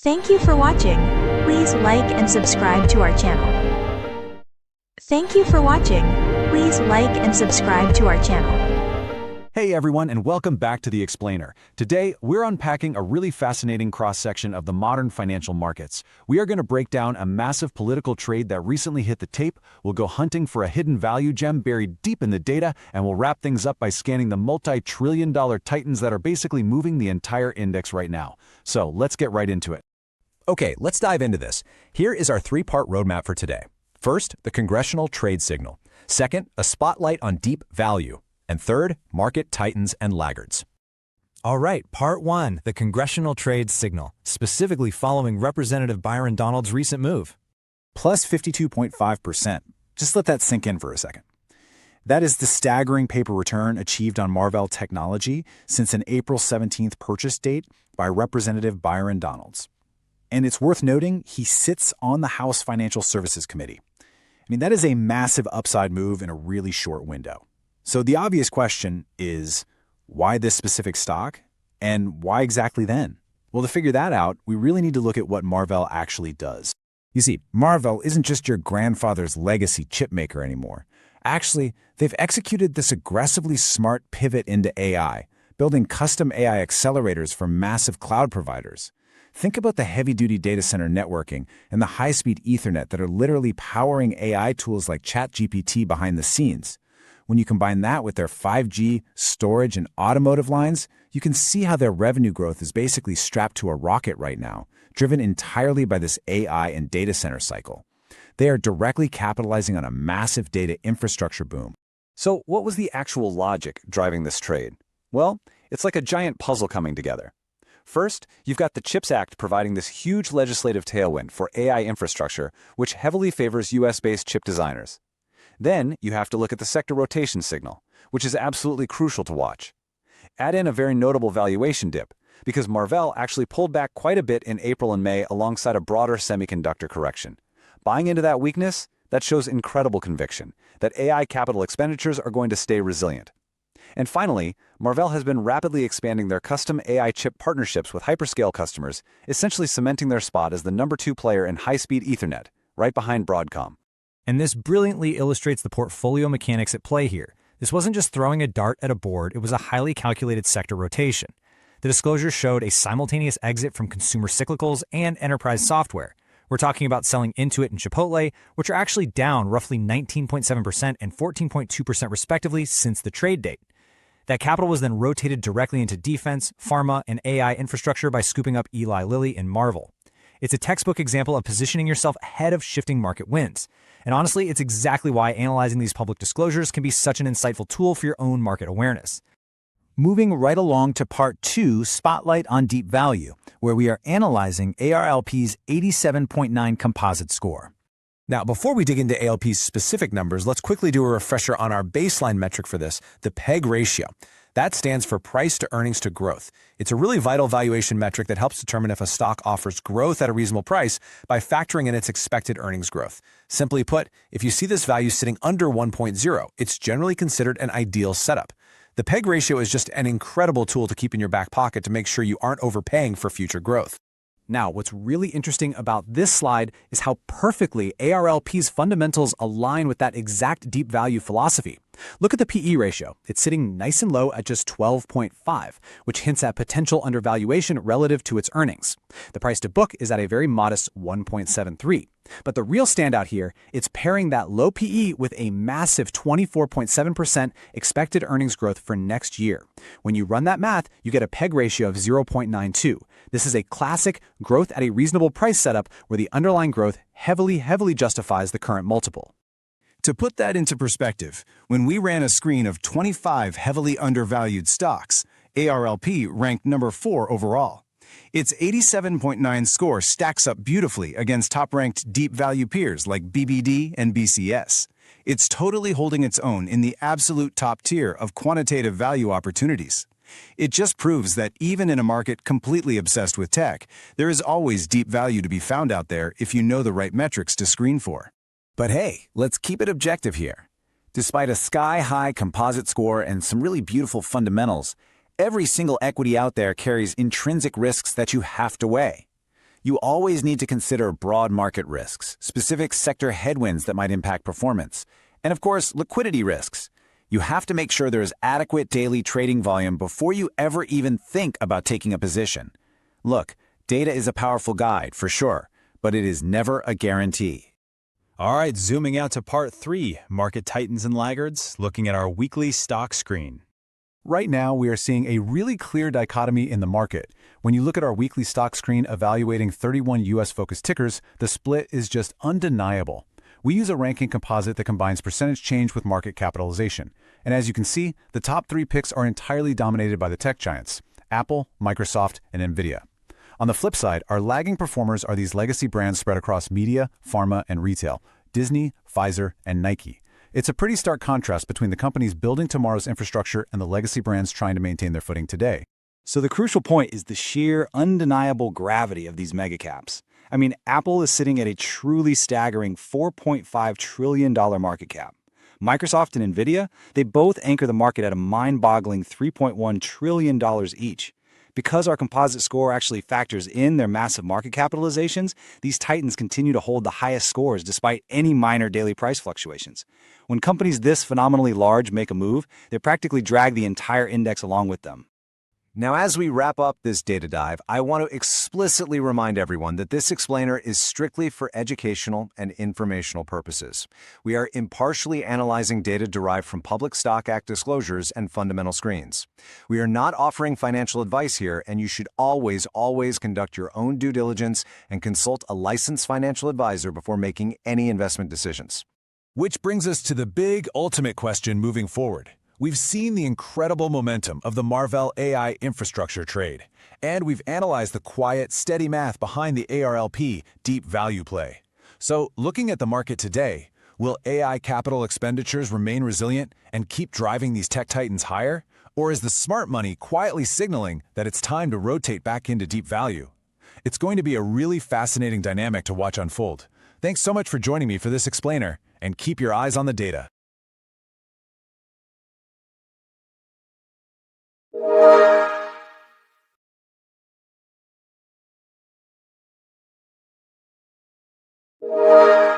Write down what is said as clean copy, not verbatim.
Thank you for watching. Please like and subscribe to our channel. Thank you for watching. Please like and subscribe to our channel. Hey everyone, and welcome back to The Explainer. Today, we're unpacking a really fascinating cross-section of the modern financial markets. We are going to break down a massive political trade that recently hit the tape, we'll go hunting for a hidden value gem buried deep in the data, and we'll wrap things up by scanning the multi-trillion-dollar titans that are basically moving the entire index right now. So let's get right into it. Okay, let's dive into this. Here is our three-part roadmap for today. First, the congressional trade signal. Second, a spotlight on deep value. And third, market titans and laggards. All right, part one, the congressional trade signal, specifically following Representative Byron Donalds' recent move. Plus 52.5%. Just let that sink in for a second. That is the staggering paper return achieved on Marvell Technology since an April 17th purchase date by Representative Byron Donalds. And it's worth noting he sits on the House Financial Services Committee. I mean, that is a massive upside move in a really short window. So the obvious question is, why this specific stock? And why exactly then? Well, to figure that out, we really need to look at what Marvell actually does. You see, Marvell isn't just your grandfather's legacy chip maker anymore. Actually, they've executed this aggressively smart pivot into AI, building custom AI accelerators for massive cloud providers. Think about the heavy-duty data center networking and the high-speed Ethernet that are literally powering AI tools like ChatGPT behind the scenes. When you combine that with their 5G, storage, and automotive lines, you can see how their revenue growth is basically strapped to a rocket right now, driven entirely by this AI and data center cycle. They are directly capitalizing on a massive data infrastructure boom. So what was the actual logic driving this trade? Well, it's like a giant puzzle coming together. First, you've got the CHIPS Act providing this huge legislative tailwind for AI infrastructure, which heavily favors US-based chip designers. Then, you have to look at the sector rotation signal, which is absolutely crucial to watch. Add in a very notable valuation dip, because Marvell actually pulled back quite a bit in April and May alongside a broader semiconductor correction. Buying into that weakness, that shows incredible conviction that AI capital expenditures are going to stay resilient. And finally, Marvell has been rapidly expanding their custom AI chip partnerships with hyperscale customers, essentially cementing their spot as the number 2 player in high-speed Ethernet, right behind Broadcom. And this brilliantly illustrates the portfolio mechanics at play here. This wasn't just throwing a dart at a board, it was a highly calculated sector rotation. The disclosure showed a simultaneous exit from consumer cyclicals and enterprise software. We're talking about selling Intuit and Chipotle, which are actually down roughly 19.7% and 14.2% respectively since the trade date. That capital was then rotated directly into defense, pharma, and AI infrastructure by scooping up Eli Lilly and Marvell. It's a textbook example of positioning yourself ahead of shifting market winds. And honestly, it's exactly why analyzing these public disclosures can be such an insightful tool for your own market awareness. Moving right along to part 2, Spotlight on Deep Value, where we are analyzing ARLP's 87.9 composite score. Now, before we dig into ALP's specific numbers, let's quickly do a refresher on our baseline metric for this, the PEG ratio. That stands for price to earnings to growth. It's a really vital valuation metric that helps determine if a stock offers growth at a reasonable price by factoring in its expected earnings growth. Simply put, if you see this value sitting under 1.0, it's generally considered an ideal setup. The PEG ratio is just an incredible tool to keep in your back pocket to make sure you aren't overpaying for future growth. Now, what's really interesting about this slide is how perfectly ARLP's fundamentals align with that exact deep value philosophy. Look at the PE ratio. It's sitting nice and low at just 12.5, which hints at potential undervaluation relative to its earnings. The price to book is at a very modest 1.73. But the real standout here, it's pairing that low PE with a massive 24.7% expected earnings growth for next year. When you run that math, you get a PEG ratio of 0.92. This is a classic growth at a reasonable price setup where the underlying growth heavily justifies the current multiple. To put that into perspective, when we ran a screen of 25 heavily undervalued stocks, ARLP ranked number 4 overall. Its 87.9 score stacks up beautifully against top-ranked deep value peers like BBD and BCS. It's totally holding its own in the absolute top tier of quantitative value opportunities. It just proves that even in a market completely obsessed with tech, there is always deep value to be found out there if you know the right metrics to screen for. But hey, let's keep it objective here. Despite a sky-high composite score and some really beautiful fundamentals, every single equity out there carries intrinsic risks that you have to weigh. You always need to consider broad market risks, specific sector headwinds that might impact performance, and of course, liquidity risks. You have to make sure there is adequate daily trading volume before you ever even think about taking a position. Look, data is a powerful guide, for sure, but it is never a guarantee. All right, zooming out to part 3, market titans and laggards, looking at our weekly stock screen. Right now, we are seeing a really clear dichotomy in the market. When you look at our weekly stock screen evaluating 31 U.S.-focused tickers, the split is just undeniable. We use a ranking composite that combines percentage change with market capitalization. And as you can see, the top 3 picks are entirely dominated by the tech giants: Apple, Microsoft, and NVIDIA. On the flip side, our lagging performers are these legacy brands spread across media, pharma, and retail: Disney, Pfizer, and Nike. It's a pretty stark contrast between the companies building tomorrow's infrastructure and the legacy brands trying to maintain their footing today. So the crucial point is the sheer, undeniable gravity of these megacaps. I mean, Apple is sitting at a truly staggering $4.5 trillion market cap. Microsoft and NVIDIA, they both anchor the market at a mind-boggling $3.1 trillion each. Because our composite score actually factors in their massive market capitalizations, these titans continue to hold the highest scores despite any minor daily price fluctuations. When companies this phenomenally large make a move, they practically drag the entire index along with them. Now, as we wrap up this data dive, I want to explicitly remind everyone that this explainer is strictly for educational and informational purposes. We are impartially analyzing data derived from Public Stock Act disclosures and fundamental screens. We are not offering financial advice here, and you should always conduct your own due diligence and consult a licensed financial advisor before making any investment decisions. Which brings us to the big ultimate question moving forward. We've seen the incredible momentum of the Marvell AI infrastructure trade, and we've analyzed the quiet, steady math behind the ARLP deep value play. So, looking at the market today, will AI capital expenditures remain resilient and keep driving these tech titans higher? Or is the smart money quietly signaling that it's time to rotate back into deep value? It's going to be a really fascinating dynamic to watch unfold. Thanks so much for joining me for this explainer, and keep your eyes on the data. You